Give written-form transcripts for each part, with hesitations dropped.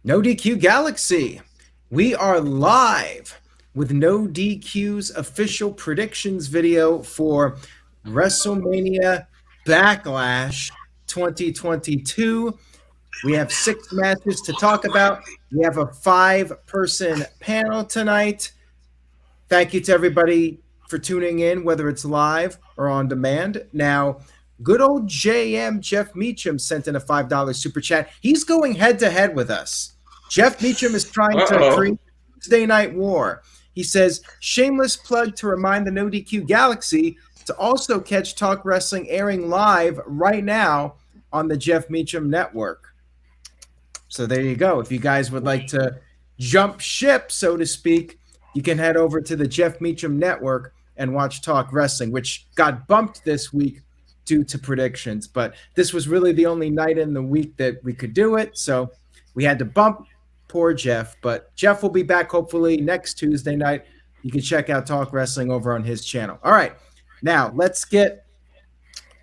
No DQ Galaxy. We are live with No DQ's official predictions video for WrestleMania Backlash 2022. We have 6 matches to talk about. We have a 5-person panel tonight. Thank you to everybody for tuning in, whether it's live or on demand. Now, good old JM Jeff Meacham sent in a $5 super chat. He's going head to head with us. Jeff Meacham is trying to create Tuesday Night War. He says, shameless plug to remind the No DQ Galaxy to also catch Talk Wrestling airing live right now on the Jeff Meacham Network. So there you go. If you guys would like to jump ship, so to speak, you can head over to the Jeff Meacham Network and watch Talk Wrestling, which got bumped this week due to predictions. But this was really the only night in the week that we could do it. So we had to bump poor Jeff. But Jeff will be back hopefully next Tuesday night. You can check out Talk Wrestling over on his channel. All right. Now let's get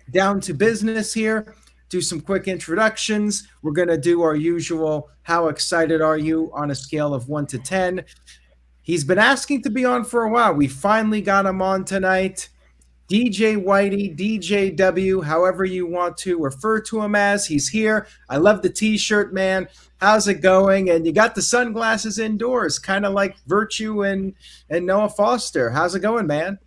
down to business here. Do some quick introductions. We're going to do our usual, how excited are you on a scale of 1 to 10. He's been asking to be on for a while. We finally got him on tonight. DJ Whitey, DJ W, however you want to refer to him as. He's here. I love the t-shirt, man. How's it going? And you got the sunglasses indoors, kind of like Virtue and Noah Foster. How's it going, man?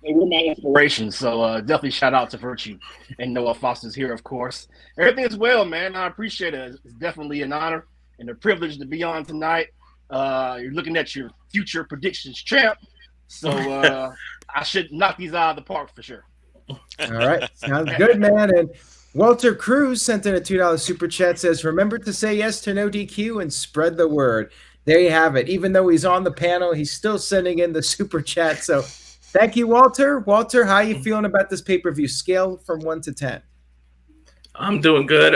Hey, we're my inspiration, so definitely shout out to Virtue and Noah Foster's here, of course. Everything is well, man. I appreciate it. It's definitely an honor and a privilege to be on tonight. You're looking at your future predictions champ, so I should knock these out of the park for sure. All right, sounds good, man. And Walter Cruz sent in a $2 super chat, says, remember to say yes to No DQ and spread the word. There you have it. Even though he's on the panel, he's still sending in the super chat. So thank you, Walter. Walter, how are you feeling about this pay-per-view? Scale from 1 to 10. I'm doing good.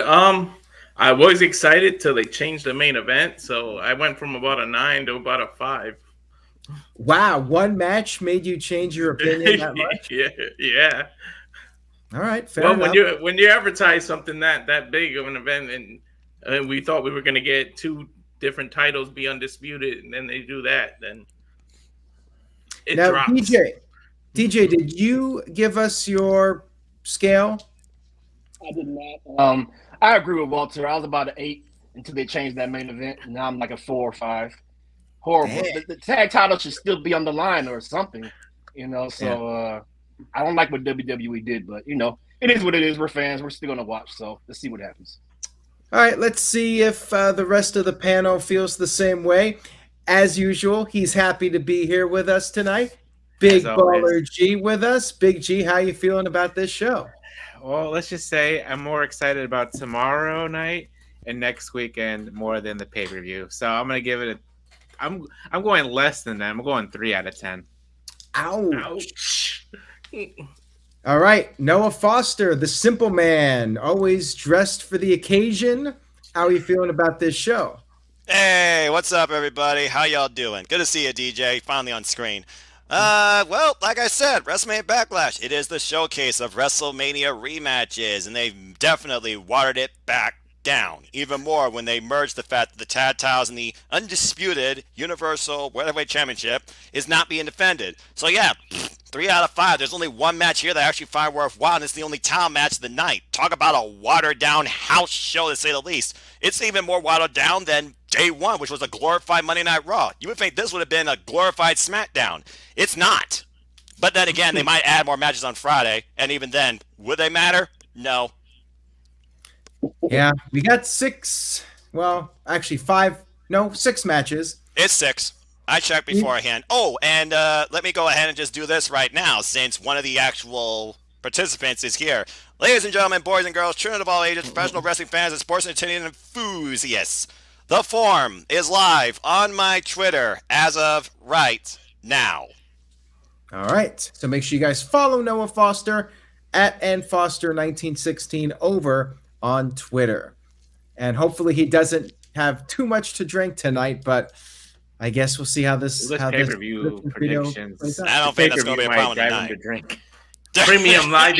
I was excited till they changed the main event, so I went from about a 9 to about a 5. Wow, one match made you change your opinion that much? Yeah. All right, fair enough. When you advertise something that big of an event, and we thought we were going to get 2 different titles be undisputed, and then they do that, then it now, drops. DJ, did you give us your scale? I did not. I agree with Walter. I was about an 8 until they changed that main event. Now I'm like a 4 or 5. Horrible. The tag title should still be on the line or something, So I don't like what WWE did, but it is what it is. We're fans. We're still gonna watch. So let's see what happens. All right, let's see if the rest of the panel feels the same way. As usual, he's happy to be here with us tonight. Big Baller G with us. Big G, how you feeling about this show? Well, let's just say I'm more excited about tomorrow night and next weekend more than the pay-per-view. So I'm gonna give it I'm going less than that. I'm going 3 out of 10. Ouch. All right, Noah Foster, the simple man, always dressed for the occasion. How are you feeling about this show? Hey, what's up, everybody? How y'all doing? Good to see you, DJ. Finally on screen. Well, like I said, WrestleMania Backlash. It is the showcase of WrestleMania rematches, and they've definitely watered it back down even more when they merged the fact that the tag titles and the undisputed Universal Worldwide Championship is not being defended. So yeah, 3 out of 5. There's only one match here that I actually find worthwhile, and it's the only title match of the night. Talk about a watered down house show, to say the least. It's even more watered down than Day 1, which was a glorified Monday Night Raw. You would think this would have been a glorified SmackDown. It's not. But then again, they might add more matches on Friday, and even then, would they matter? No. Yeah, we got 6. Well, actually 5. No, 6 matches. It's 6. I checked beforehand. Oh, and let me go ahead and just do this right now, since one of the actual participants is here. Ladies and gentlemen, boys and girls, children of all ages, professional wrestling fans, and sports entertainment enthusiasts, the form is live on my Twitter as of right now. All right, so make sure you guys follow Noah Foster at nfoster1916 over on Twitter. And hopefully he doesn't have too much to drink tonight, but I guess we'll see how this pay-per-view predictions. I don't think that's going to be a problem tonight. To drink. Premium live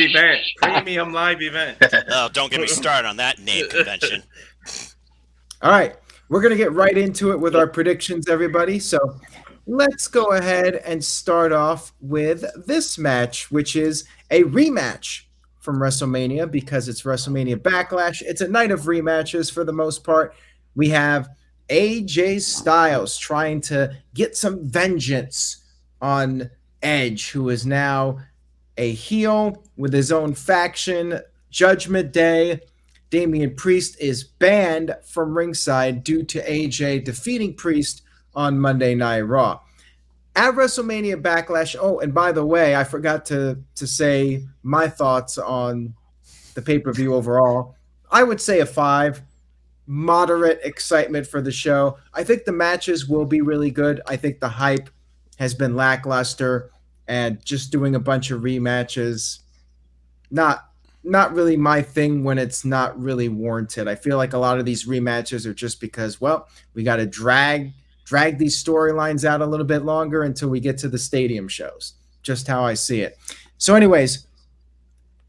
event. Oh, don't get me started on that name convention. All right. we're going to get right into it with our predictions, everybody. So let's go ahead and start off with this match, which is a rematch from WrestleMania because it's WrestleMania Backlash. It's a night of rematches for the most part. We have AJ Styles trying to get some vengeance on Edge, who is now a heel with his own faction. Judgment Day. Damian Priest is banned from ringside due to AJ defeating Priest on Monday Night Raw. At WrestleMania Backlash, oh, and by the way, I forgot to say my thoughts on the pay-per-view overall. I would say a 5. Moderate excitement for the show. I think the matches will be really good. I think the hype has been lackluster, and just doing a bunch of rematches, not really my thing when it's not really warranted. I feel like a lot of these rematches are just because, well, we got to drag these storylines out a little bit longer until we get to the stadium shows. Just how I see it. So anyways,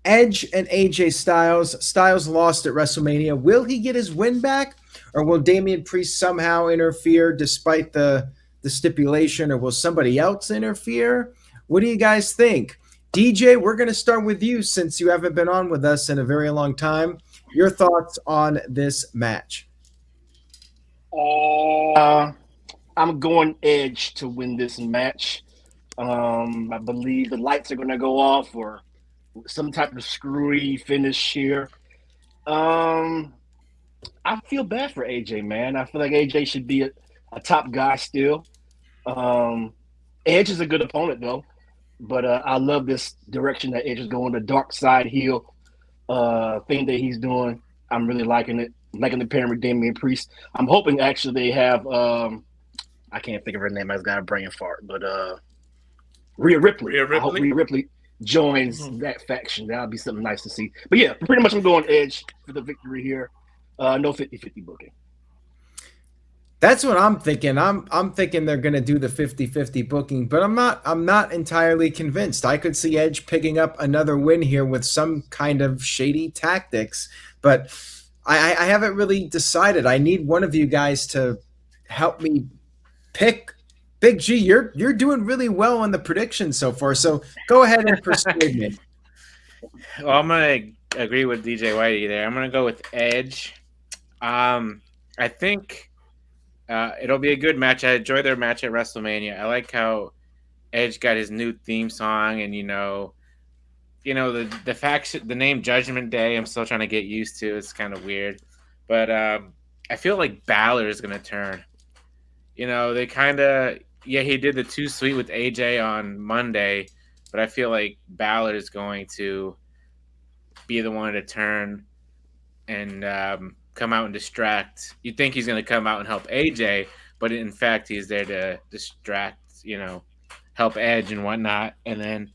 Edge and AJ Styles. Styles lost at WrestleMania. Will he get his win back, or will Damian Priest somehow interfere despite the stipulation, or will somebody else interfere? What do you guys think? DJ, we're going to start with you since you haven't been on with us in a very long time. Your thoughts on this match? I'm going Edge to win this match. I believe the lights are going to go off or some type of screwy finish here. I feel bad for AJ, man. I feel like AJ should be a top guy still. Edge is a good opponent, though. But I love this direction that Edge is going, the dark side heel thing that he's doing. I'm really liking it. I'm liking the pairing with Damian Priest. I'm hoping actually they have I can't think of her name. I just got a brain fart. But Rhea Ripley. I hope Rhea Ripley joins that faction. That would be something nice to see. But yeah, pretty much I'm going Edge for the victory here. No 50-50 booking. That's what I'm thinking. I'm thinking they're going to do the 50-50 booking, but I'm not entirely convinced. I could see Edge picking up another win here with some kind of shady tactics, but I haven't really decided. I need one of you guys to help me pick. Big G, you're doing really well on the predictions so far, so go ahead and persuade me. Well, I'm going to agree with DJ Whitey there. I'm going to go with Edge. I think it'll be a good match. I enjoyed their match at WrestleMania. I like how Edge got his new theme song, and the faction, the name Judgment Day. I'm still trying to get used to. It's kind of weird, but I feel like Balor is gonna turn. They kind of he did the too sweet with AJ on Monday, but I feel like Balor is going to be the one to turn and come out and distract. You think he's going to come out and help AJ, but in fact he's there to distract, help Edge and whatnot. And then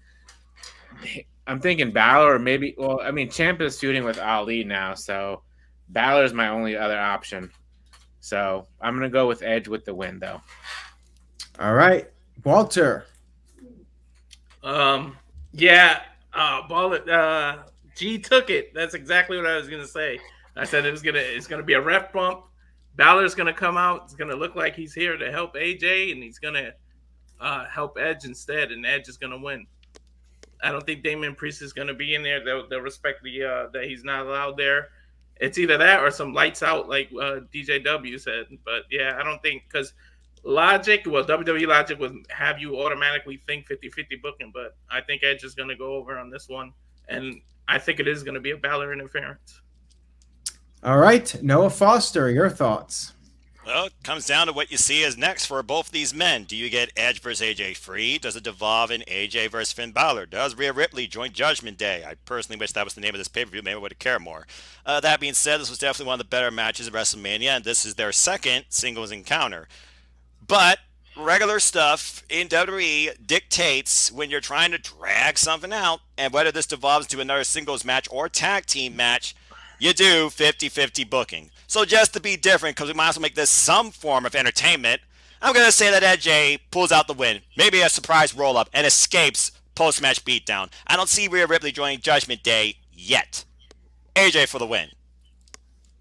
I'm thinking Balor, or maybe, Ciampa is feuding with Ali now, so Balor is my only other option. So I'm going to go with Edge with the win, though. All right, Walter. G took it. That's exactly what I was going to say. I said it's gonna be a ref bump. Balor's gonna come out. It's gonna look like he's here to help AJ, and he's gonna help Edge instead, and Edge is gonna win. I don't think Damian Priest is gonna be in there. They'll respect that he's not allowed there. It's either that or some lights out, like DJW said. But yeah, I don't think, because WWE logic would have you automatically think 50-50 booking, but I think Edge is gonna go over on this one, and I think it is gonna be a Balor interference. All right, Noah Foster, your thoughts? Well, it comes down to what you see as next for both these men. Do you get Edge versus AJ free? Does it devolve in AJ versus Finn Balor? Does Rhea Ripley join Judgment Day? I personally wish that was the name of this pay-per-view. Maybe I would care more. That being said, this was definitely one of the better matches of WrestleMania, and this is their second singles encounter. But regular stuff in WWE dictates when you're trying to drag something out, and whether this devolves into another singles match or tag team match, you do 50-50 booking. So just to be different, because we might as well make this some form of entertainment, I'm going to say that AJ pulls out the win, maybe a surprise roll-up, and escapes post-match beatdown. I don't see Rhea Ripley joining Judgment Day yet. AJ for the win.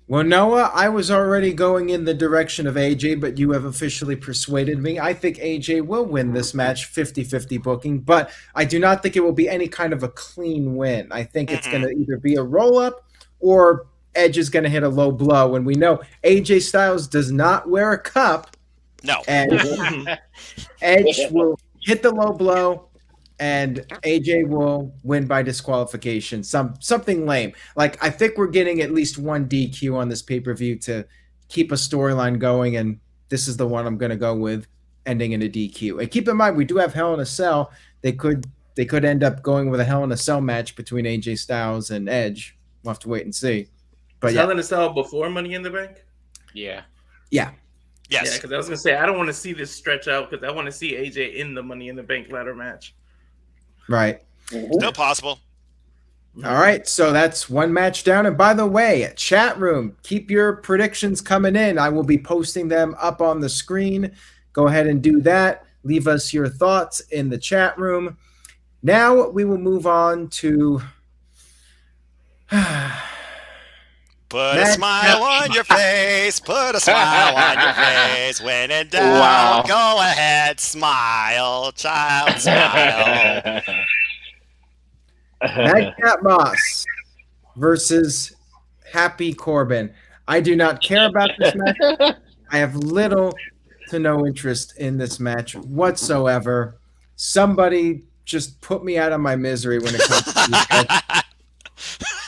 Well, Noah, I was already going in the direction of AJ, but you have officially persuaded me. I think AJ will win this match 50-50 booking, but I do not think it will be any kind of a clean win. I think it's going to either be a roll-up or Edge is going to hit a low blow. And we know AJ Styles does not wear a cup. No. And Edge will hit the low blow, and AJ will win by disqualification. Something lame. Like, I think we're getting at least one DQ on this pay-per-view to keep a storyline going, and this is the one I'm going to go with, ending in a DQ. And keep in mind, we do have Hell in a Cell. They could end up going with a Hell in a Cell match between AJ Styles and Edge. We'll have to wait and see. But Hell in a Cell before Money in the Bank? Yeah. Yeah. Yes. Yeah, because I was going to say, I don't want to see this stretch out because I want to see AJ in the Money in the Bank ladder match. Right. Still possible. All right, so that's one match down. And by the way, chat room, keep your predictions coming in. I will be posting them up on the screen. Go ahead and do that. Leave us your thoughts in the chat room. Now we will move on to Put a smile on your face. Put a smile on your face. When in doubt, go ahead. Smile, child, smile. Madcap Moss versus Happy Corbin. I do not care about this match. I have little to no interest in this match whatsoever. Somebody just put me out of my misery when it comes to these matches.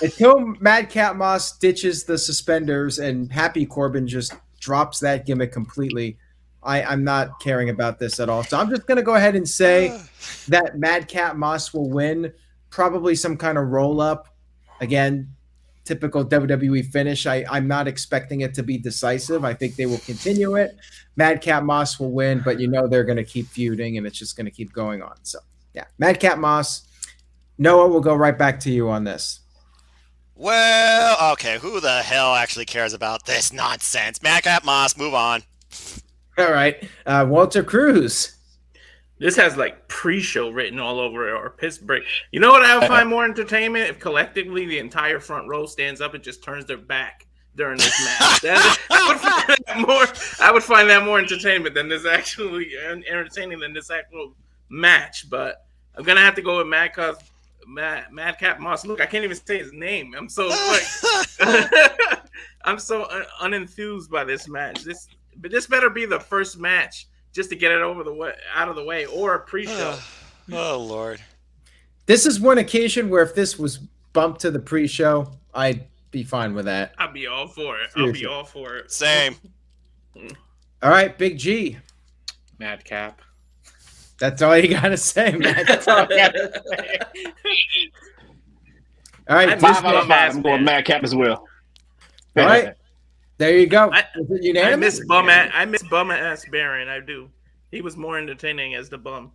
Until Madcap Moss ditches the suspenders and Happy Corbin just drops that gimmick completely, I'm not caring about this at all. So I'm just going to go ahead and say that Madcap Moss will win. Probably some kind of roll-up. Again, typical WWE finish. I'm not expecting it to be decisive. I think they will continue it. Madcap Moss will win, but you know they're going to keep feuding, and it's just going to keep going on. So, yeah, Madcap Moss. Noah, we'll go right back to you on this. Well, okay, who the hell actually cares about this nonsense? Madcap Moss, move on. All right. Walter Cruz. This has like pre-show written all over it or piss break. You know what I would find more entertainment? If collectively the entire front row stands up and just turns their back during this match. I would find that more entertainment than this actually entertaining than this actual match. But I'm gonna have to go with Madcap Moss. Look, I can't even say his name. I'm so I'm so unenthused by this match. But this better be the first match just to get it out of the way, or a pre-show. Oh Lord! This is one occasion where if this was bumped to the pre-show, I'd be fine with that. I'd be all for it. Seriously. I'll be all for it. Same. All right, Big G. Madcap. That's all you gotta say, man. That's all I gotta say. All right, I'm going Madcap as well. All right, there you go. Is it unanimous? I miss bum ass Baron. I do. He was more entertaining as the bum.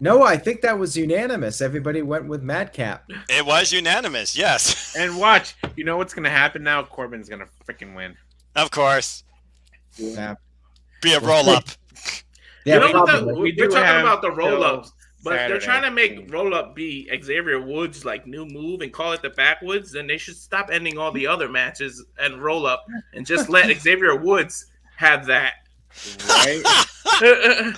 No, I think that was unanimous. Everybody went with Madcap. It was unanimous, yes. And watch, you know what's gonna happen now? Corbin's gonna freaking win. Of course. Yeah. Be a roll-up. Yeah, you know what? We We're do talking have about the roll-ups, but Saturday. they're trying to make roll-up be Xavier Woods' like new move and call it the backwoods. Then they should stop ending all the other matches and roll-up and just let Xavier Woods have that. Right?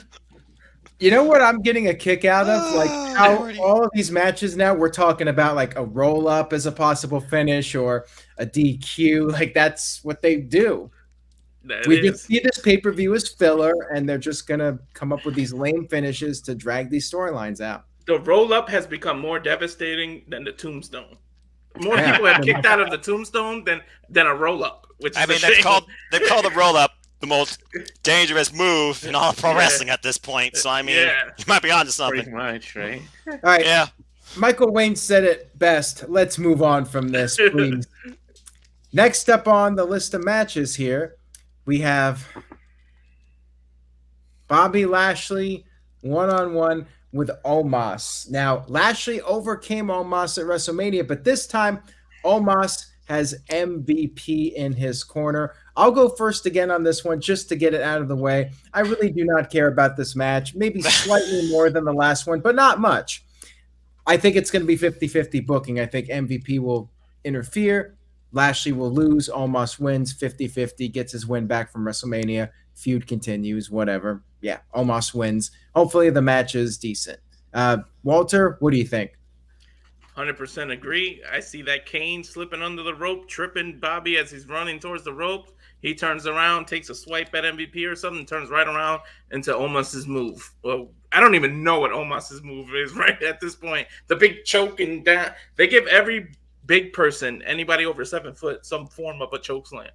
You know what I'm getting a kick out of? Like how all of these matches now we're talking about like a roll-up as a possible finish or a DQ. Like that's what they do. We can see this pay-per-view as filler, and they're just gonna come up with these lame finishes to drag these storylines out. The roll-up has become more devastating than the tombstone. More people have kicked out of the tombstone than a roll-up. Which is they've called the roll-up the most dangerous move in all pro wrestling at this point. So I mean, you might be onto something. Pretty much, right? All right. Yeah. Michael Wayne said it best. Let's move on from this, please. Next up on the list of matches here, we have Bobby Lashley one-on-one with Omos. Now, Lashley overcame Omos at WrestleMania, but this time Omos has MVP in his corner. I'll go first again on this one just to get it out of the way. I really do not care about this match. Maybe slightly more than the last one, but not much. I think it's going to be 50-50 booking. I think MVP will interfere. Lashley will lose. Omos wins 50-50, gets his win back from WrestleMania. Feud continues, whatever. Yeah, Omos wins. Hopefully the match is decent. Walter, what do you think? 100% agree. I see that Kane slipping under the rope, tripping Bobby as he's running towards the rope. He turns around, takes a swipe at MVP or something, turns right around into Omos's move. Well, I don't even know what Omos's move is right at this point. The big choking down. They give every big person, anybody over 7 foot, some form of a choke slam.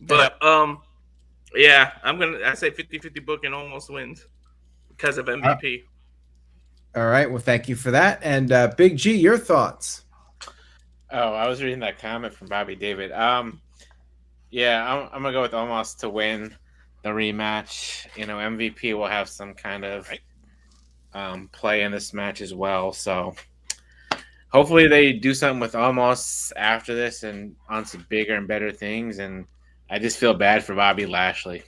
But yeah, I say 50-50 booking almost wins because of MVP. All right. Well, thank you for that. And Big G, your thoughts? Oh, I was reading that comment from Bobby David. Yeah, I'm gonna go with Omos to win the rematch. You know, MVP will have some kind of play in this match as well. So hopefully they do something with Omos after this and on some bigger and better things. And I just feel bad for Bobby Lashley.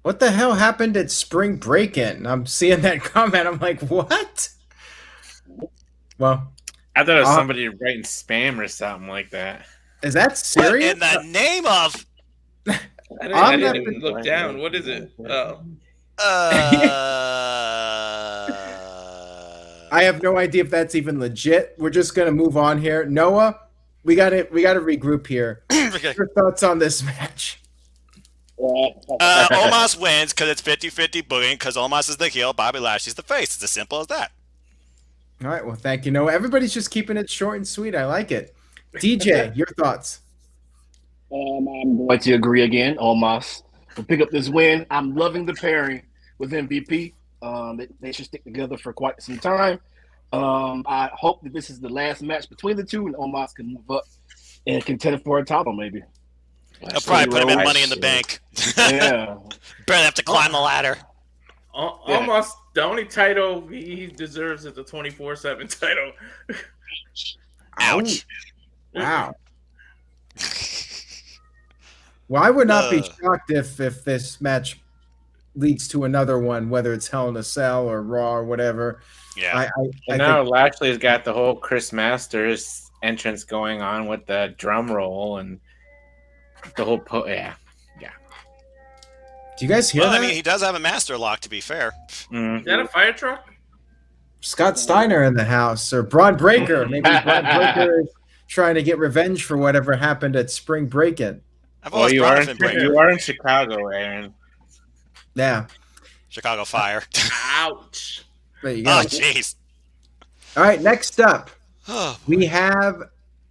What the hell happened at Spring Break-In? I'm seeing that comment. I'm like, what? Well, I thought it was somebody writing spam or something like that. Is that serious? What in the name of? I didn't even look down. What is it? Oh. I have no idea if that's even legit. We're just gonna move on here. Noah, we gotta regroup here. Your thoughts on this match? Omos wins because it's 50-50 booking because Omos is the heel, Bobby Lashley's the face. It's as simple as that. All right. Well, thank you, Noah. Everybody's just keeping it short and sweet. I like it. DJ, your thoughts? I'm going to agree again. Omos will pick up this win. I'm loving the pairing with MVP. They should stick together for quite some time. I hope that this is the last match between the two and Omos can move up and contend for a title maybe. They'll probably put him in Money in the Bank. Yeah. Barely have to climb the ladder. Almost the only title he deserves is the 24/7 title. Ouch. Wow. Well, I would not be shocked if this match leads to another one, whether it's Hell in a Cell or Raw or whatever. Yeah. I know Lashley's got the whole Chris Masters entrance going on with the drum roll and the whole yeah. Do you guys hear that? I mean, he does have a master lock, to be fair. Is that a fire truck? Scott Steiner in the house, or Braun Breaker. Maybe Braun Breaker is trying to get revenge for whatever happened at Spring Break-In. I've always you brought are him in Breaker. You are in Chicago, Aaron. Yeah. Chicago Fire. Ouch. There you go. Oh, jeez. All right, next up, we have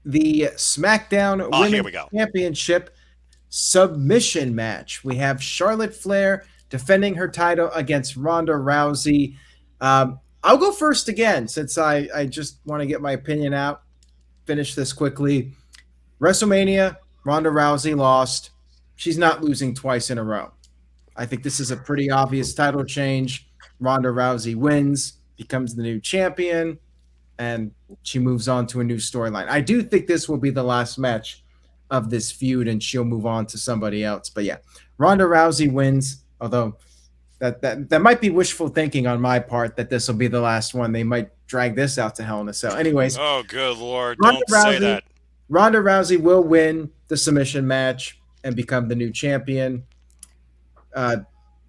the SmackDown Women's Championship submission match. We have Charlotte Flair defending her title against Ronda Rousey. I'll go first again since I just want to get my opinion out. Finish this quickly. WrestleMania, Ronda Rousey lost. She's not losing twice in a row. I think this is a pretty obvious title change. Ronda Rousey wins, becomes the new champion, and she moves on to a new storyline. I do think this will be the last match of this feud, and she'll move on to somebody else. But yeah, Ronda Rousey wins, although that might be wishful thinking on my part that this will be the last one. They might drag this out to Hell in a Cell. Anyways. Oh, good Lord. Don't say that. Ronda Rousey will win the submission match and become the new champion.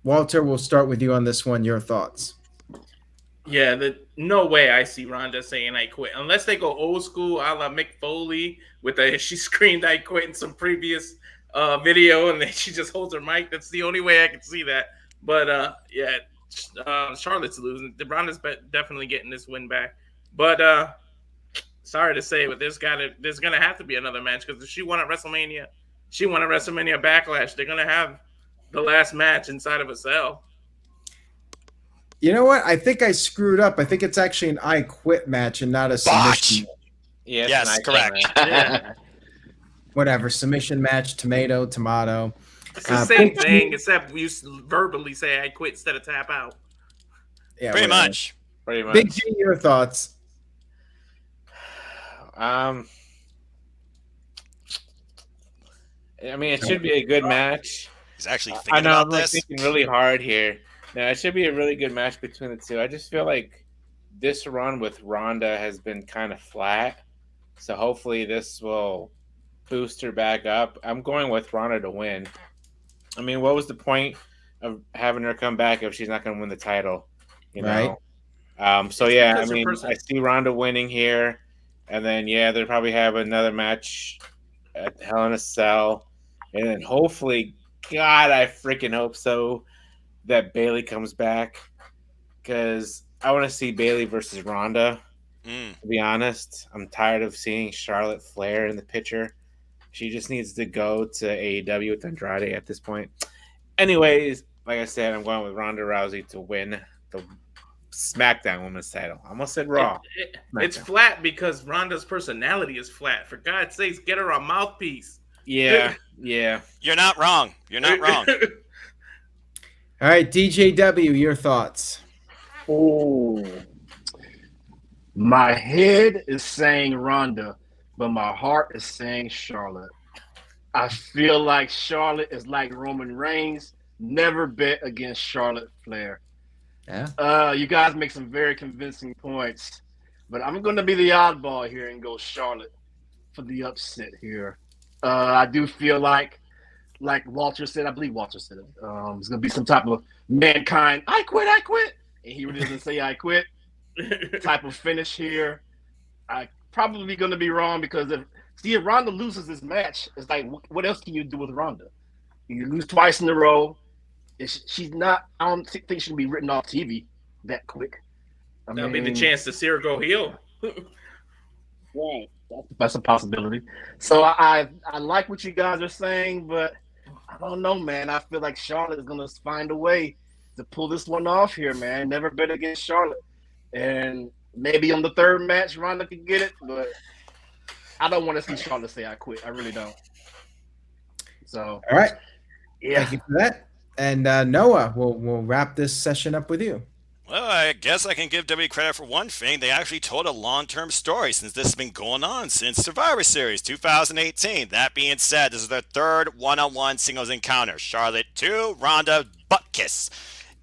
Walter, we'll start with you on this one. Your thoughts? Yeah, no way I see Ronda saying I quit. Unless they go old school a la Mick Foley with she screamed I quit in some previous video and then she just holds her mic. That's the only way I can see that. But Charlotte's losing. Ronda's definitely getting this win back. But sorry to say, but there's gonna have to be another match because if she won at WrestleMania, she won at WrestleMania Backlash. They're gonna have the last match inside of a cell. You know what? I think I screwed up. I think it's actually an I quit match and not a submission match. Yes, correct. Yeah. Whatever. Submission match, tomato. It's the same thing, except you verbally say I quit instead of tap out. Yeah, Pretty much. Big G, your thoughts? I mean, it should be a good match. He's actually thinking about this. I'm thinking really hard here. No, it should be a really good match between the two. I just feel like this run with Ronda has been kind of flat. So hopefully this will boost her back up. I'm going with Ronda to win. I mean, what was the point of having her come back if she's not going to win the title? You know. So yeah, I mean, I see Ronda winning here, and then they'll probably have another match at Hell in a Cell, and then hopefully, God, I freaking hope so, that Bayley comes back, because I want to see Bayley versus Ronda. To be honest, I'm tired of seeing Charlotte Flair in the picture. She just needs to go to AEW with Andrade at this point. Anyways, like I said, I'm going with Ronda Rousey to win the SmackDown Women's title. I almost said Raw. It's flat because Ronda's personality is flat. For God's sakes, get her a mouthpiece. Yeah. You're not wrong. You're not wrong. All right, DJW, your thoughts. Oh, my head is saying Ronda, but my heart is saying Charlotte. I feel like Charlotte is like Roman Reigns. Never bet against Charlotte Flair. Yeah. You guys make some very convincing points, but I'm going to be the oddball here and go Charlotte for the upset here. I do feel like Walter said, I believe Walter said it. It's going to be some type of Mankind, I quit, and he really doesn't say I quit type of finish here. I probably going to be wrong because if Ronda loses this match, it's like, what else can you do with Ronda? You lose twice in a row. She's not. I don't think she can be written off TV that quick. That'll be the chance to see her go heel. Right, that's a possibility. So I like what you guys are saying, but I don't know, man. I feel like Charlotte is gonna find a way to pull this one off here, man. Never bet against Charlotte, and maybe on the third match, Ronda can get it, but I don't want to see Charlotte say I quit. I really don't. So all right, yeah. Thank you for that. And Noah, we'll wrap this session up with you. Well, I guess I can give WWE credit for one thing. They actually told a long-term story since this has been going on since Survivor Series 2018. That being said, this is their third one-on-one singles encounter. Charlotte 2, Ronda butt kiss.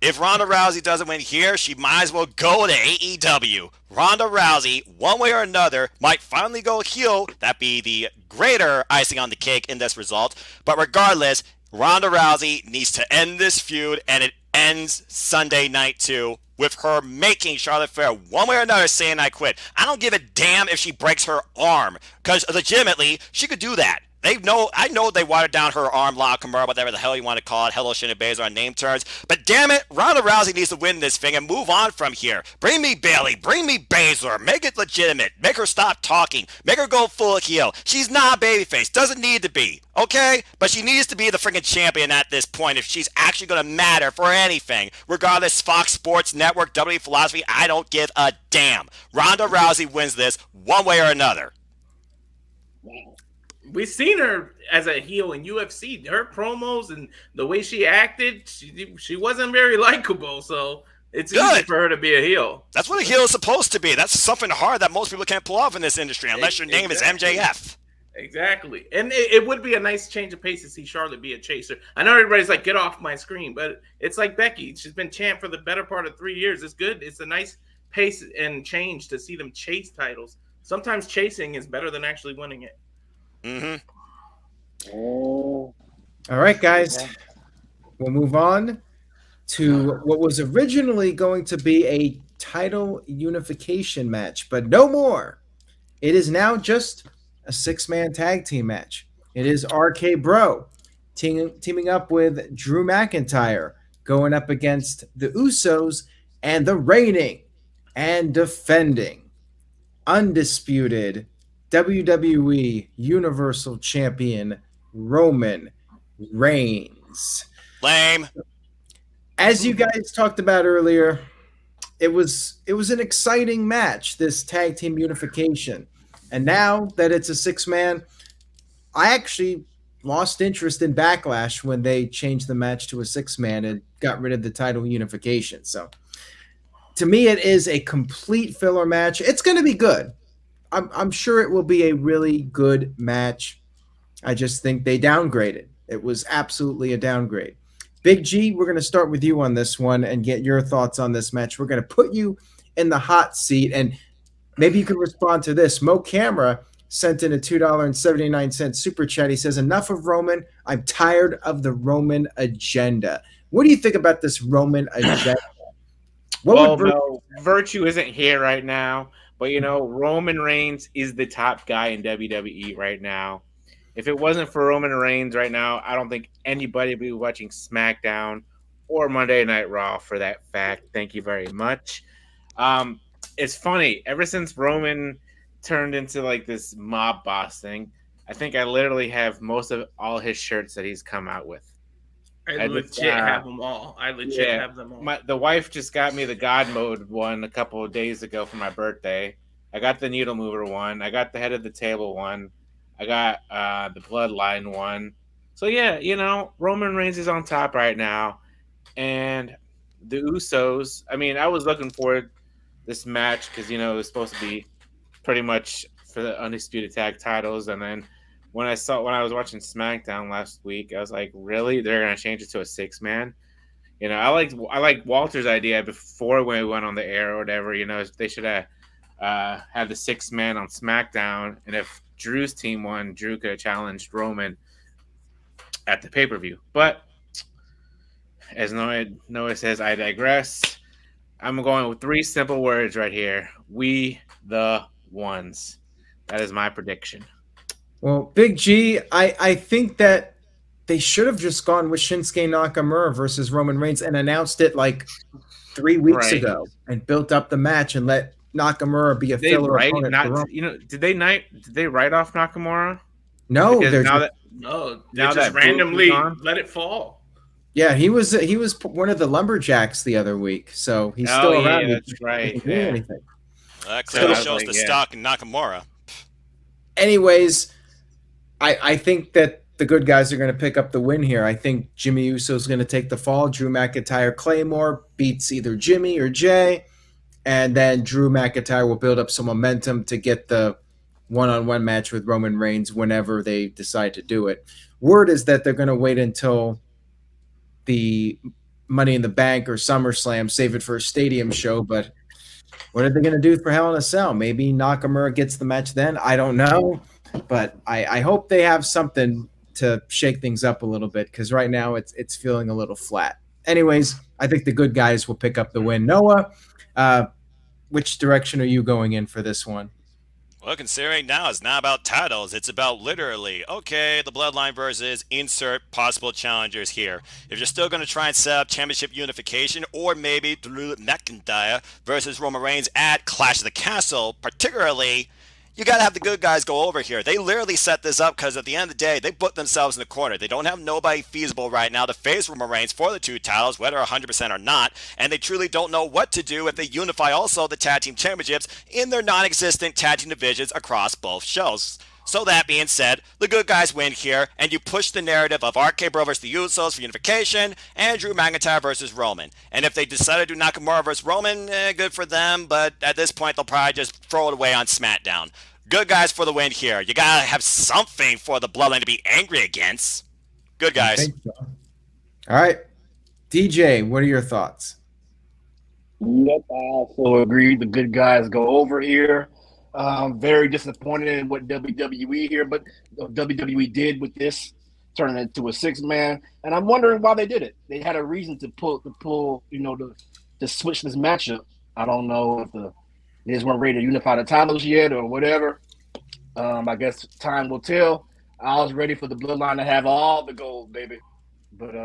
If Ronda Rousey doesn't win here, she might as well go to AEW. Ronda Rousey, one way or another, might finally go heel. That'd be the greater icing on the cake in this result. But regardless, Ronda Rousey needs to end this feud, and it ends Sunday night too, with her making Charlotte Flair one way or another saying I quit. I don't give a damn if she breaks her arm, because legitimately, she could do that. I know they watered down her arm lock, Kimura, whatever the hell you want to call it. Hello, Shayna Baszler on name terms. But damn it, Ronda Rousey needs to win this thing and move on from here. Bring me Bayley. Bring me Baszler. Make it legitimate. Make her stop talking. Make her go full heel. She's not a babyface. Doesn't need to be. Okay? But she needs to be the freaking champion at this point if she's actually going to matter for anything. Regardless, Fox Sports Network, WWE Philosophy, I don't give a damn. Ronda Rousey wins this one way or another. We've seen her as a heel in UFC. Her promos and the way she acted, she wasn't very likable. So it's easy for her to be a heel. That's what a heel is supposed to be. That's something hard that most people can't pull off in this industry unless your name is MJF. Exactly. And it would be a nice change of pace to see Charlotte be a chaser. I know everybody's like, get off my screen, but it's like Becky. She's been champ for the better part of 3 years. It's good. It's a nice pace and change to see them chase titles. Sometimes chasing is better than actually winning it. Mm-hmm. All right, guys. We'll move on to what was originally going to be a title unification match, but no more. It is now just a 6-man tag team match. It is RK Bro teaming up with Drew McIntyre, going up against the Usos and the reigning and defending undisputed WWE Universal Champion Roman Reigns. Lame. As you guys talked about earlier, it was an exciting match, this tag team unification. And now that it's a 6-man, I actually lost interest in Backlash when they changed the match to a 6-man and got rid of the title unification. So to me, it is a complete filler match. It's going to be good. I'm sure it will be a really good match. I just think they downgraded. It was absolutely a downgrade. Big G, we're going to start with you on this one and get your thoughts on this match. We're going to put you in the hot seat, and maybe you can respond to this. Mo Camera sent in a $2.79 super chat. He says, enough of Roman. I'm tired of the Roman agenda. What do you think about this Roman agenda? No, Virtue isn't here right now, but Roman Reigns is the top guy in WWE right now. If it wasn't for Roman Reigns right now, I don't think anybody would be watching SmackDown or Monday Night Raw for that fact. Thank you very much. It's funny. Ever since Roman turned into like this mob boss thing, I think I literally have most of all his shirts that he's come out with. I legit have them all. I legit have them all. The wife just got me the God Mode one a couple of days ago for my birthday. I got the Needle Mover one. I got the Head of the Table one. I got the Bloodline one. So, yeah, Roman Reigns is on top right now. And the Usos, I mean, I was looking forward this match because, it was supposed to be pretty much for the Undisputed Tag titles. And then when I was watching SmackDown last week, I was like, really? They're going to change it to a 6-man? I like Walter's idea before when we went on the air or whatever. They should have had the 6-man on SmackDown. And if Drew's team won, Drew could have challenged Roman at the pay-per-view. But as Noah says, I digress. I'm going with 3 simple words right here. We the ones. That is my prediction. Well, Big G, I think that they should have just gone with Shinsuke Nakamura versus Roman Reigns and announced it like 3 weeks ago and built up the match and let Nakamura be a filler opponent for Roman. Did they write off Nakamura? No, they just randomly let it fall. Yeah, he was one of the lumberjacks the other week, so he's still around. That's right. Well, that clearly shows the stock in Nakamura. Anyways, I think that the good guys are going to pick up the win here. I think Jimmy Uso is going to take the fall. Drew McIntyre Claymore beats either Jimmy or Jay, and then Drew McIntyre will build up some momentum to get the one-on-one match with Roman Reigns whenever they decide to do it. Word is that they're going to wait until the Money in the Bank or SummerSlam, save it for a stadium show, but what are they going to do for Hell in a Cell? Maybe Nakamura gets the match then? I don't know, but I hope they have something to shake things up a little bit because right now it's feeling a little flat. Anyways, I think the good guys will pick up the win. Noah, which direction are you going in for this one? Well, considering now it's not about titles, it's about literally, okay, the Bloodline versus insert possible challengers here. If you're still going to try and set up championship unification, or maybe Drew McIntyre versus Roman Reigns at Clash of the Castle, particularly, you got to have the good guys go over here. They literally set this up because at the end of the day, they put themselves in the corner. They don't have nobody feasible right now to face Roman Reigns for the 2 titles, whether 100% or not, and they truly don't know what to do if they unify also the tag team championships in their non-existent tag team divisions across both shows. So that being said, the good guys win here, and you push the narrative of RK Bro versus the Usos for unification, and Drew McIntyre versus Roman. And if they decide to do Nakamura versus Roman, good for them, but at this point they'll probably just throw it away on SmackDown. Good guys for the win here. You gotta have something for the Bloodline to be angry against. Good guys. I think so. All right. DJ, what are your thoughts? Yep, I also agree. The good guys go over here. Very disappointed in what WWE here, but WWE did with this, turning it into a 6-man, and I'm wondering why they did it. They had a reason to to switch this matchup. I don't know if they just weren't ready to unify the titles yet or whatever. I guess time will tell. I was ready for the Bloodline to have all the gold, baby, but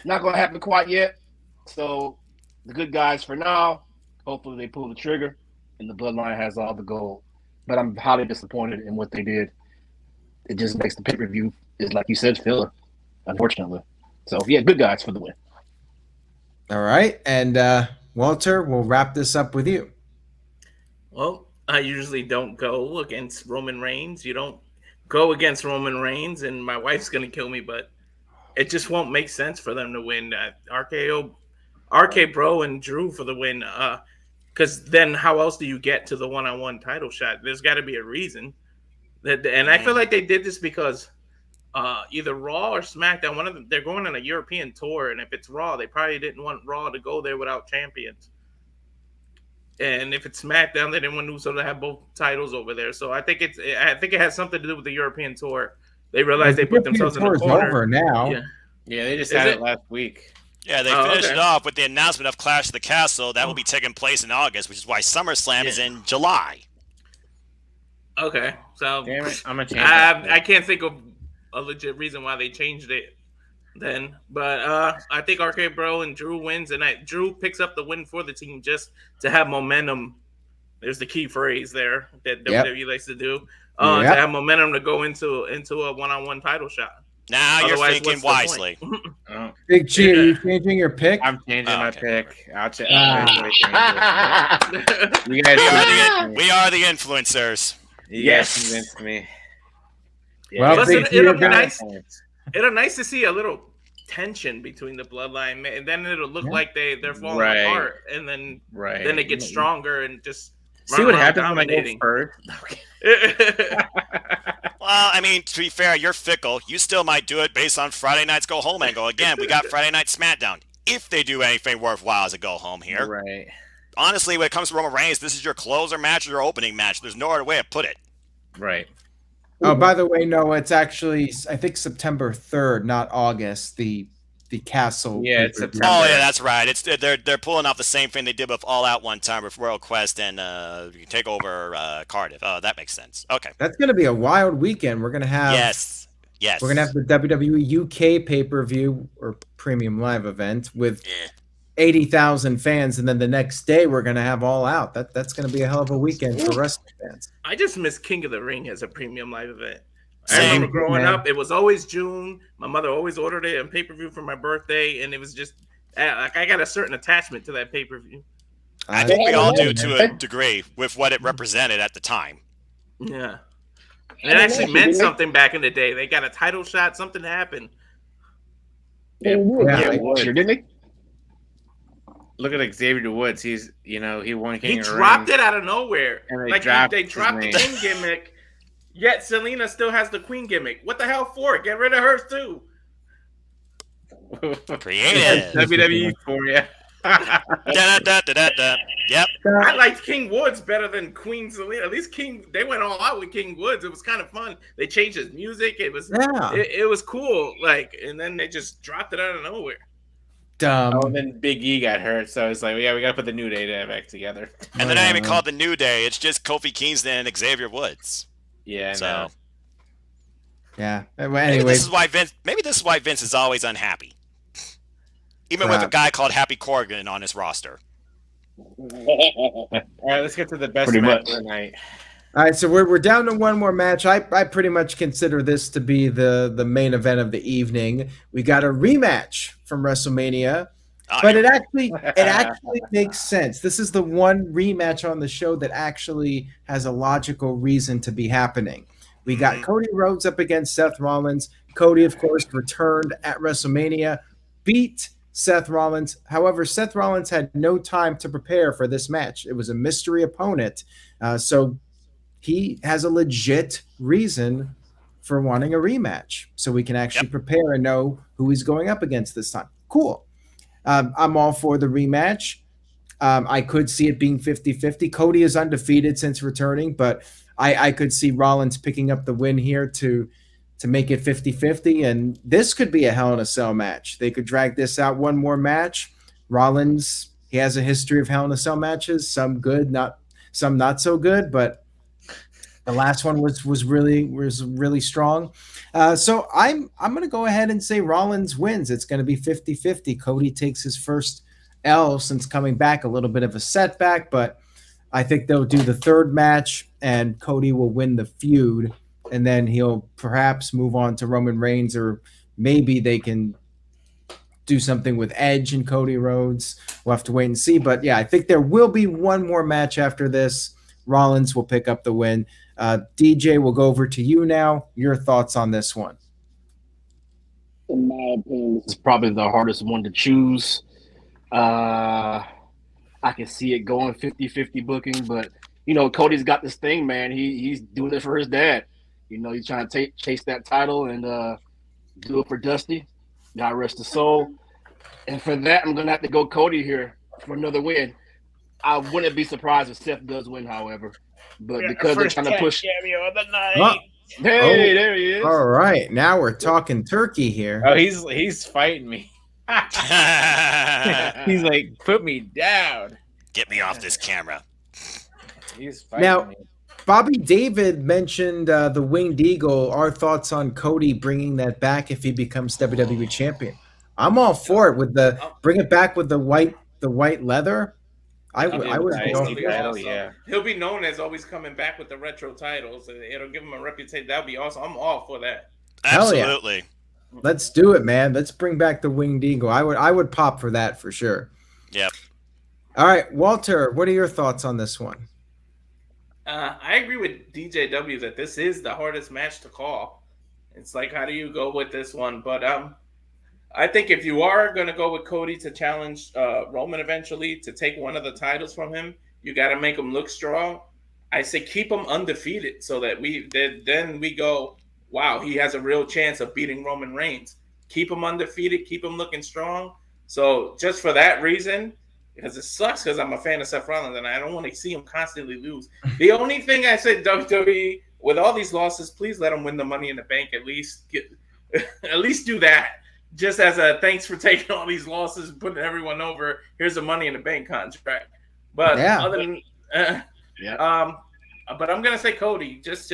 not gonna happen quite yet. So the good guys for now. Hopefully they pull the trigger and the Bloodline has all the gold. But I'm highly disappointed in what they did. It just makes the pay-per-view, is like you said, filler, unfortunately. So, yeah, good guys for the win. All right. And Walter, we'll wrap this up with you. Well, I usually don't go against Roman Reigns. You don't go against Roman Reigns, and my wife's going to kill me, but it just won't make sense for them to win. RK Bro and Drew for the win. Because then how else do you get to the one-on-one title shot? There's got to be a reason. And I feel like they did this because either Raw or SmackDown, one of them, they're going on a European tour, and if it's Raw, they probably didn't want Raw to go there without champions. And if it's SmackDown, they didn't want Uso to have both titles over there. So I think it has something to do with the European tour. They realized they put themselves in the corner. Over now. Yeah, they just had it last week. Yeah, they finished it off with the announcement of Clash of the Castle. That will be taking place in August, which is why SummerSlam is in July. Okay, so damn it, I'm gonna change that. I can't think of a legit reason why they changed it then, but I think RK Bro and Drew wins, and Drew picks up the win for the team just to have momentum. There's the key phrase there that WWE likes to do. To have momentum to go into a one-on-one title shot. Now you're thinking wisely. Big G, are you changing your pick? I'm changing my pick. I'll change. We are the influencers. You guys convinced me. Yeah. Well, plus it'll be nice. It'll nice to see a little tension between the Bloodline, and then it'll look like they're falling apart, and then it gets stronger and just see what happens when I go first. Well, I mean, to be fair, you're fickle. You still might do it based on Friday night's go home angle. Again, we got Friday night SmackDown. If they do anything worthwhile as a go home here, right? Honestly, when it comes to Roman Reigns, this is your closer match or your opening match. There's no other way to put it. Right. Oh, by the way, no, it's actually I think September 3rd, not August. The Castle. Yeah, it's September. Oh yeah, that's right. It's they're pulling off the same thing they did with All Out one time with Royal Quest and Takeover Cardiff. Oh, that makes sense. Okay. That's gonna be a wild weekend. We're gonna have yes. We're gonna have the WWE UK pay-per-view or premium live event with 80,000 fans, and then the next day we're gonna have All Out. That's gonna be a hell of a weekend for wrestling fans. I just miss King of the Ring as a premium live event. I remember growing up, it was always June. My mother always ordered it on pay-per-view for my birthday, and it was just like I got a certain attachment to that pay-per-view. I think we all do to a degree with what it represented at the time. Yeah. And it actually meant something back in the day. They got a title shot, something happened. Sure didn't they? Look at Xavier Woods. He won King of the Ring. He dropped it out of nowhere. And they dropped the King gimmick. Yet Selena still has the Queen gimmick. What the hell for? Get rid of hers too. Creative. WWE for you. Yep. I liked King Woods better than Queen Selena. At least they went all out with King Woods. It was kind of fun. They changed his music. It was it was cool. And then they just dropped it out of nowhere. Oh, and then Big E got hurt, so it's like, we got to put the New Day back together. And they're not even called the New Day. It's just Kofi Kingston and Xavier Woods. Yeah. So. Yeah. Well, maybe this is why Vince is always unhappy, even with a guy called Happy Corbin on his roster. All right, let's get to the best match of the night. All right, so we're down to one more match. I pretty much consider this to be the main event of the evening. We got a rematch from WrestleMania, but it actually makes sense. This is the one rematch on the show that actually has a logical reason to be happening. We got Cody Rhodes up against Seth Rollins. Cody, of course, returned at WrestleMania, beat Seth Rollins. However, Seth Rollins had no time to prepare for this match. It was a mystery opponent, so he has a legit reason for wanting a rematch, so we can actually prepare and know who he's going up against this time. Cool. I'm all for the rematch. I could see it being 50-50. Cody is undefeated since returning, but I could see Rollins picking up the win here to make it 50-50, and this could be a Hell in a Cell match. They could drag this out one more match. Rollins, he has a history of Hell in a Cell matches, some good, some not so good, but the last one was really strong. So I'm going to go ahead and say Rollins wins. It's going to be 50-50. Cody takes his first L since coming back, a little bit of a setback, but I think they'll do the third match and Cody will win the feud, and then he'll perhaps move on to Roman Reigns, or maybe they can do something with Edge and Cody Rhodes. We'll have to wait and see. But yeah, I think there will be one more match after this. Rollins will pick up the win. DJ, we'll go over to you now. Your thoughts on this one? In my opinion, this is probably the hardest one to choose. I can see it going 50-50 booking, but Cody's got this thing, man. He's doing it for his dad. He's trying to chase that title and do it for Dusty. God rest his soul. And for that, I'm gonna have to go Cody here for another win. I wouldn't be surprised if Seth does win, however. But Yeah, because they're first trying to tag push. cameo of the night. Oh, Hey, there he is. all right. Now we're talking turkey here. Oh, he's fighting me. He's like, put me down. Get me off this camera. He's fighting Now, me. Bobby David mentioned the Winged Eagle. Our thoughts on Cody bringing that back if he becomes WWE champion? I'm all for it. With the bring it back with the white leather. I would Nice. go. Be awesome. Yeah. He'll be known as always coming back with the retro titles. It'll give him a reputation. That'd be awesome. I'm all for that. Hell yeah. Absolutely. Let's do it, man. Let's bring back the Winged Eagle. I would pop for that for sure. Yep. All right, Walter, what are your thoughts on this one? I agree with DJW that this is the hardest match to call. It's like, how do you go with this one? But I think if you are going to go with Cody to challenge Roman eventually to take one of the titles from him, you got to make him look strong. I say keep him undefeated so that then we go, wow, he has a real chance of beating Roman Reigns. Keep him undefeated, keep him looking strong. So just for that reason, because it sucks because I'm a fan of Seth Rollins and I don't want to see him constantly lose. The only thing I said, WWE, with all these losses, please let him win the Money in the Bank. At least do that. Just as a thanks for taking all these losses, putting everyone over. Here's a Money in the Bank contract. But other than, but I'm gonna say Cody. Just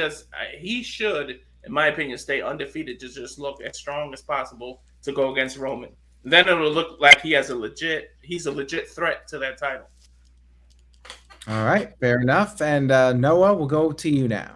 he should, in my opinion, stay undefeated to just look as strong as possible to go against Roman. Then it'll look like he's a legit threat to that title. All right, fair enough. And Noah, we'll go to you now.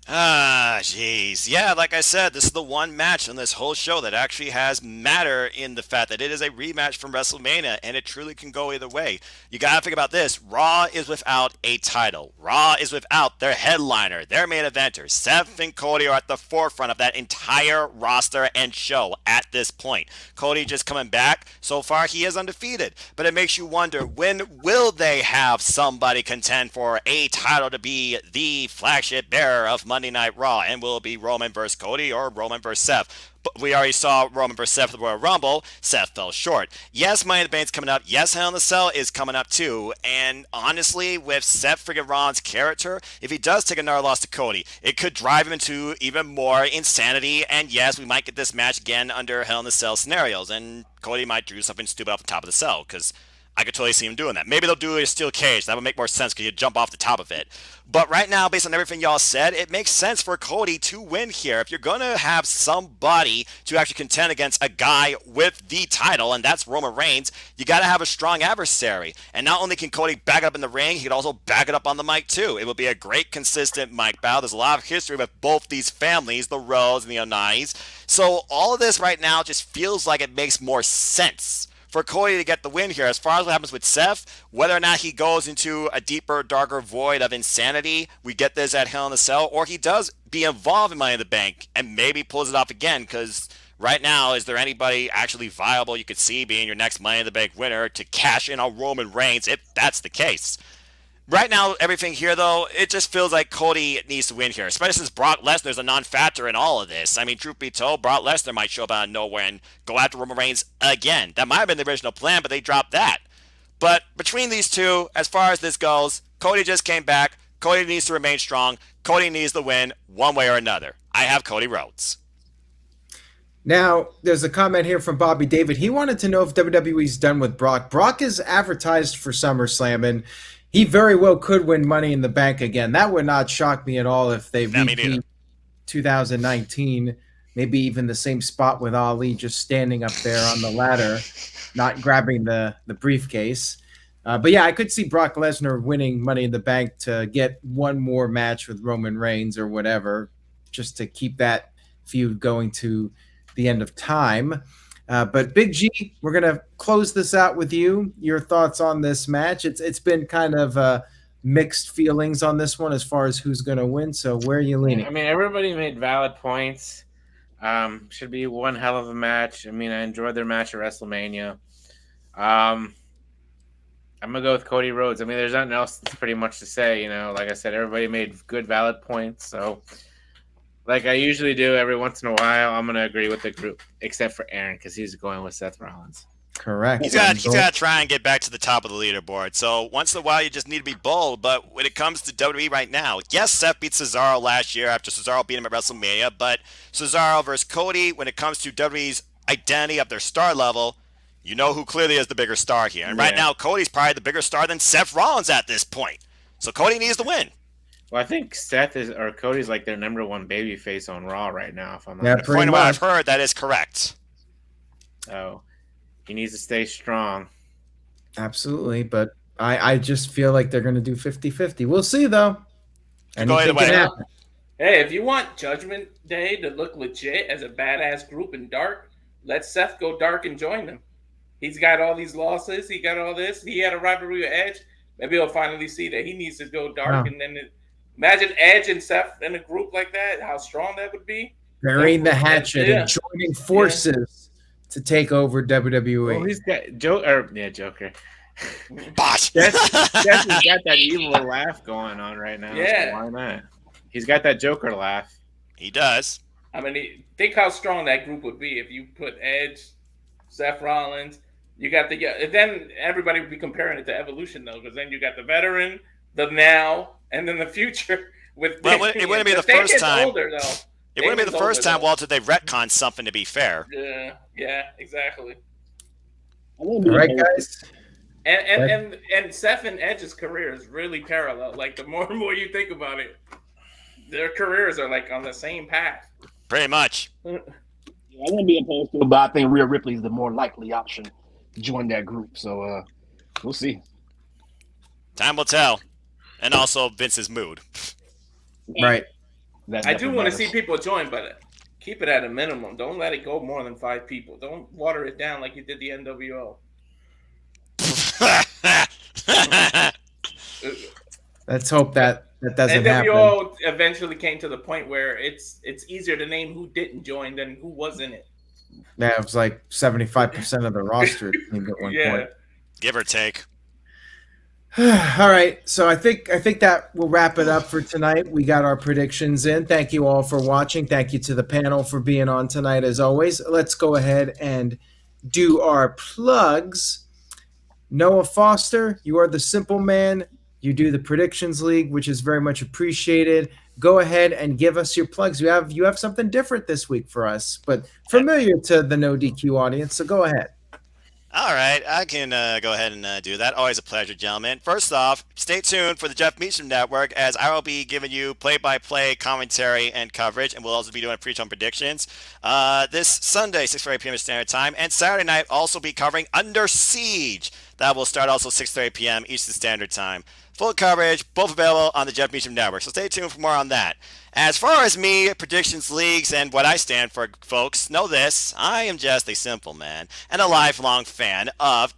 Jeez. Yeah, like I said, this is the one match on this whole show that actually has matter in the fact that it is a rematch from WrestleMania, and it truly can go either way. You gotta think about this. Raw is without a title. Raw is without their headliner, their main eventer. Seth and Cody are at the forefront of that entire roster and show at this point. Cody just coming back. So far, he is undefeated. But it makes you wonder, when will they have somebody contend for a title to be the flagship bearer of Monday Night Raw? And will it be Roman versus Cody or Roman versus Seth? But we already saw Roman versus Seth at the Royal Rumble. Seth fell short. Yes, Money in the Bank's coming up. Yes, Hell in the Cell is coming up too. And honestly, with Seth friggin' Rollins' character, if he does take another loss to Cody, it could drive him into even more insanity. And yes, we might get this match again under Hell in the Cell scenarios. And Cody might do something stupid off the top of the cell, because I could totally see him doing that. Maybe they'll do a steel cage. That would make more sense because you jump off the top of it. But right now, based on everything y'all said, it makes sense for Cody to win here. If you're going to have somebody to actually contend against a guy with the title, and that's Roman Reigns, you got to have a strong adversary. And not only can Cody back it up in the ring, he could also back it up on the mic too. It will be a great, consistent mic battle. There's a lot of history with both these families, the Rhodes and the Onais. So all of this right now just feels like it makes more sense for Cody to get the win here. As far as what happens with Seth, whether or not he goes into a deeper, darker void of insanity, we get this at Hell in a Cell, or he does be involved in Money in the Bank and maybe pulls it off again, because right now, is there anybody actually viable you could see being your next Money in the Bank winner to cash in on Roman Reigns if that's the case? Right now, everything here, though, it just feels like Cody needs to win here, especially since Brock Lesnar's a non-factor in all of this. I mean, truth be told, Brock Lesnar might show up out of nowhere and go after Roman Reigns again. That might have been the original plan, but they dropped that. But between these two, as far as this goes, Cody just came back. Cody needs to remain strong. Cody needs to win one way or another. I have Cody Rhodes. Now, there's a comment here from Bobby David. He wanted to know if WWE's done with Brock. Brock is advertised for SummerSlam, and he very well could win Money in the Bank again. That would not shock me at all if they repeat 2019, maybe even the same spot with Ali just standing up there on the ladder, not grabbing the briefcase. But yeah, I could see Brock Lesnar winning Money in the Bank to get one more match with Roman Reigns or whatever, just to keep that feud going to the end of time. But Big G, we're going to close this out with you. Your thoughts on this match. It's been kind of mixed feelings on this one as far as who's going to win. So where are you leaning? I mean, everybody made valid points. Should be one hell of a match. I mean, I enjoyed their match at WrestleMania. I'm going to go with Cody Rhodes. I mean, there's nothing else pretty much to say. You know, like I said, everybody made good, valid points. So like I usually do every once in a while, I'm going to agree with the group, except for Aaron, because he's going with Seth Rollins. Correct. He's got to try and get back to the top of the leaderboard. So once in a while, you just need to be bold. But when it comes to WWE right now, yes, Seth beat Cesaro last year after Cesaro beat him at WrestleMania. But Cesaro versus Cody, when it comes to WWE's identity of their star level, you know who clearly is the bigger star here. And right now, Cody's probably the bigger star than Seth Rollins at this point. So Cody needs to win. Well, I think Cody's like their number one babyface on Raw right now. If I'm not mistaken. According to what I've heard, that is correct. So he needs to stay strong. Absolutely, but I just feel like they're going to do 50-50. We'll see, though. Go either way. Hey, if you want Judgment Day to look legit as a badass group in dark, let Seth go dark and join them. He's got all these losses. He got all this. He had a rivalry with Edge. Maybe he'll finally see that he needs to go dark. And then imagine Edge and Seth in a group like that, how strong that would be. Burying the hatchet and joining forces to take over WWE. Well, he's got Joker. Bosh. Jess has got that evil laugh going on right now. Yeah. So why not? He's got that Joker laugh. He does. I mean, think how strong that group would be if you put Edge, Seth Rollins. You got then everybody would be comparing it to Evolution, though, because then you got the veteran, the now, and then the future. It wouldn't be the first time. Older, though. It wouldn't be the first time, Walter, they retconned something, to be fair. Yeah, exactly. All right, guys. And Seth and Edge's career is really parallel. Like, the more and more you think about it, their careers are, like, on the same path. Pretty much. I wouldn't be opposed to it, but I think Rhea Ripley is the more likely option to join that group. So we'll see. Time will tell. And also Vince's mood. Right. I do want to see people join, but keep it at a minimum. Don't let it go more than 5 people. Don't water it down like you did the NWO. Let's hope that doesn't happen. NWO eventually came to the point where it's easier to name who didn't join than who was in it. Yeah, it was like 75% of the roster team at one point. Give or take. All right, so I think that will wrap it up for tonight. We got our predictions in. Thank you all for watching. Thank you to the panel for being on tonight, as always. Let's go ahead and do our plugs. Noah Foster, you are the simple man. You do the Predictions League, which is very much appreciated. Go ahead and give us your plugs. You have something different this week for us, but familiar to the NoDQ audience, so go ahead. All right, I can go ahead and do that. Always a pleasure, gentlemen. First off, stay tuned for the Jeff Meacham Network, as I will be giving you play-by-play commentary and coverage, and we'll also be doing pre-show predictions this Sunday, 6:30 p.m. Standard Time, and Saturday night also be covering Under Siege. That will start also 6:30 p.m. Eastern Standard Time. Full coverage, both available on the Jeff Meacham Network, so stay tuned for more on that. As far as me, predictions, leagues, and what I stand for, folks, know this. I am just a simple man and a lifelong fan of ...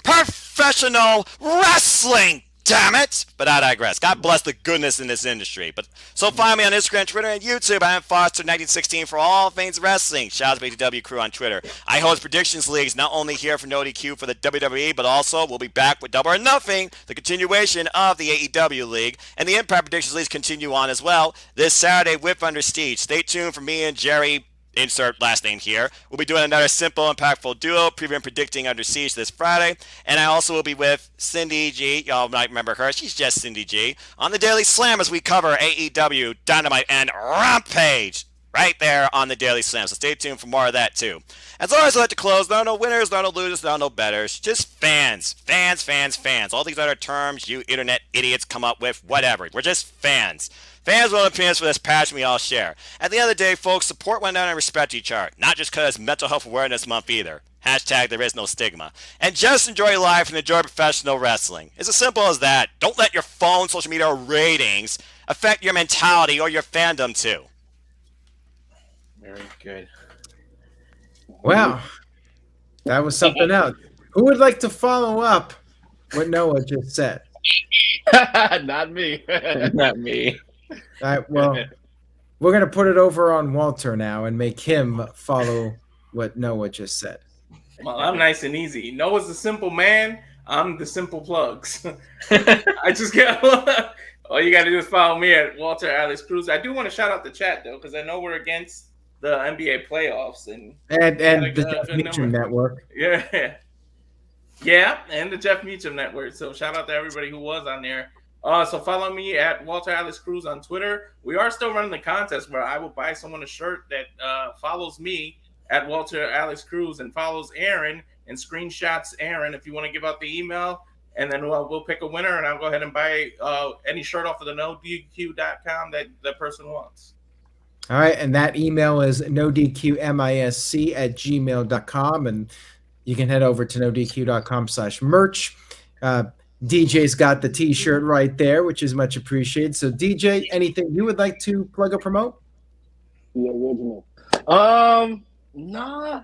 professional wrestling. Damn it! But I digress. God bless the goodness in this industry. So find me on Instagram, Twitter, and YouTube. I am Foster1916 for all things wrestling. Shout out to the BTW crew on Twitter. I host predictions leagues not only here for NoDQ for the WWE, but also we'll be back with Double or Nothing, the continuation of the AEW League, and the Impact Predictions Leagues continue on as well this Saturday with Under Siege. Stay tuned for me and Jerry. Insert last name here. We'll be doing another simple, impactful duo, previewing predicting Under Siege this Friday. And I also will be with Cindy G. Y'all might remember her. She's just Cindy G. On the Daily Slam as we cover AEW, Dynamite, and Rampage. Right there on the Daily Slam. So stay tuned for more of that too. As always, I like to close. There are no winners, there are no losers, there are no betters. Just fans. Fans. All these other terms you internet idiots come up with, whatever. We're just fans. Fans with opinions for this passion we all share. At the end of the day, folks, support one another and respect each other. Not just because it's Mental Health Awareness Month either. Hashtag there is no stigma. And just enjoy life and enjoy professional wrestling. It's as simple as that. Don't let your phone, social media, or ratings affect your mentality or your fandom too. Very good. Wow. That was something else. Who would like to follow up what Noah just said? Not me. Not me. All right, well, we're going to put it over on Walter now and make him follow what Noah just said. Well, I'm nice and easy. Noah's the simple man. I'm the simple plugs. I just get all you got to do is follow me at Walter Alex Cruz. I do want to shout out the chat, though, because I know we're against the NBA playoffs and the a Jeff good Meacham number. Network. Yeah. Yeah, and the Jeff Meacham Network. So shout out to everybody who was on there. So follow me at Walter Alex Cruz on Twitter. We are still running the contest where I will buy someone a shirt that follows me at Walter Alex Cruz and follows Aaron and screenshots Aaron if you want to give out the email. And then we'll pick a winner, and I'll go ahead and buy any shirt off of the NoDQ.com that the person wants. All right, and that email is nodqmisc@gmail.com, and you can head over to nodq.com/merch. DJ's got the T-shirt right there, which is much appreciated. So, DJ, anything you would like to plug or promote? The original. Nah,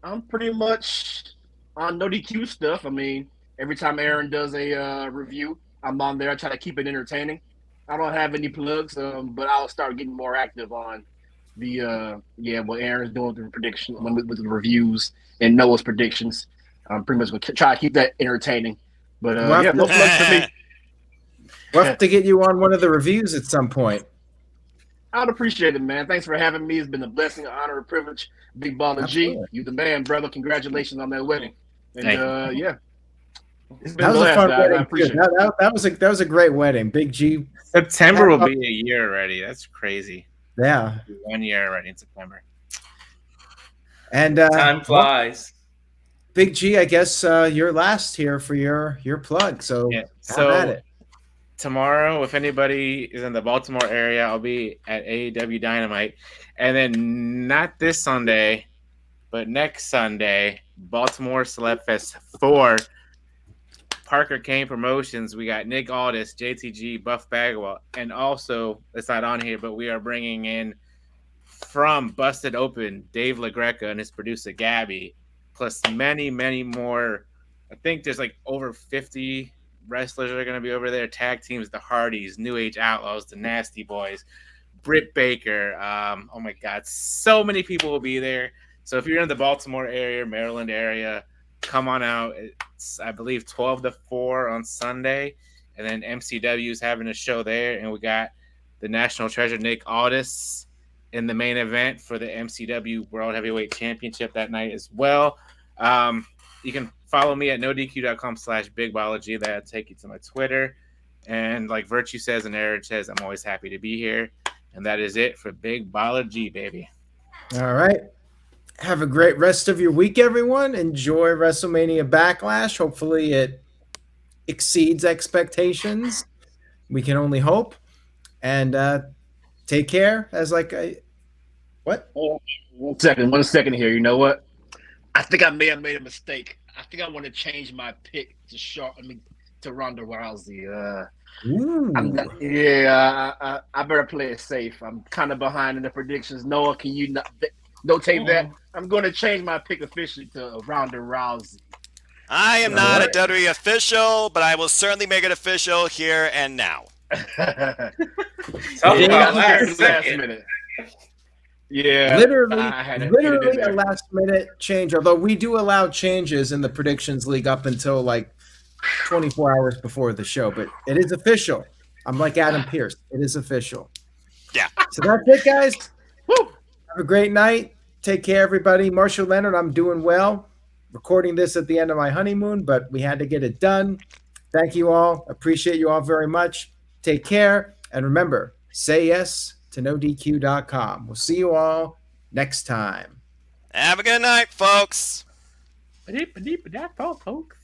I'm pretty much on NoDQ stuff. I mean, every time Aaron does a review, I'm on there. I try to keep it entertaining. I don't have any plugs, but I'll start getting more active on the what Aaron's doing with the prediction with the reviews and Noah's predictions. I'm pretty much gonna try to keep that entertaining. But no plugs for me. We'll have to get you on one of the reviews at some point. I'd appreciate it, man. Thanks for having me. It's been a blessing, an honor, a privilege. Big Baller G, you the man, brother. Congratulations on that wedding. And it's been That was a fun wedding. I appreciate it. That was a great wedding. Big G. September will be a year already. That's crazy. Yeah. 1 year already in September. And Time flies. Big G, I guess you're last here for your plug. So have at it. Tomorrow, if anybody is in the Baltimore area, I'll be at AEW Dynamite. And then not this Sunday, but next Sunday, Baltimore Celeb Fest 4. Parker Kane Promotions. We got Nick Aldis, JTG, Buff Bagwell, and also, it's not on here, but we are bringing in from Busted Open, Dave LaGreca and his producer, Gabby, plus many, many more. I think there's like over 50 wrestlers are going to be over there. Tag teams, the Hardys, New Age Outlaws, the Nasty Boys, Britt Baker. Oh my God, so many people will be there. So if you're in the Baltimore area, Maryland area, come on out. It's, I believe, 12 to 4 on Sunday. And then MCW is having a show there. And we got the National Treasure, Nick Aldis, in the main event for the MCW World Heavyweight Championship that night as well. You can follow me at nodq.com/bigbiology. That'll take you to my Twitter. And like Virtue says and Aaron says, I'm always happy to be here. And that is it for Big Biology, baby. All right. Have a great rest of your week, everyone. Enjoy WrestleMania Backlash. Hopefully it exceeds expectations. We can only hope. And take care. What? Oh, 1 second here. You know what? I think I may have made a mistake. I think I want to change my pick to Ronda Rousey. I better play it safe. I'm kind of behind in the predictions. Noah, can you notate that? I'm going to change my pick officially to Ronda Rousey. I am not a WWE official, but I will certainly make it official here and now. Talk about last minute. Yeah, literally a last minute change. Although we do allow changes in the predictions league up until like 24 hours before the show, but it is official. I'm like Adam Pearce. It is official. Yeah. So that's it, guys. Woo! Have a great night. Take care, everybody. Marshall Leonard, I'm doing well. Recording this at the end of my honeymoon, but we had to get it done. Thank you all. Appreciate you all very much. Take care. And remember, say yes to NoDQ.com. We'll see you all next time. Have a good night, folks. Folks.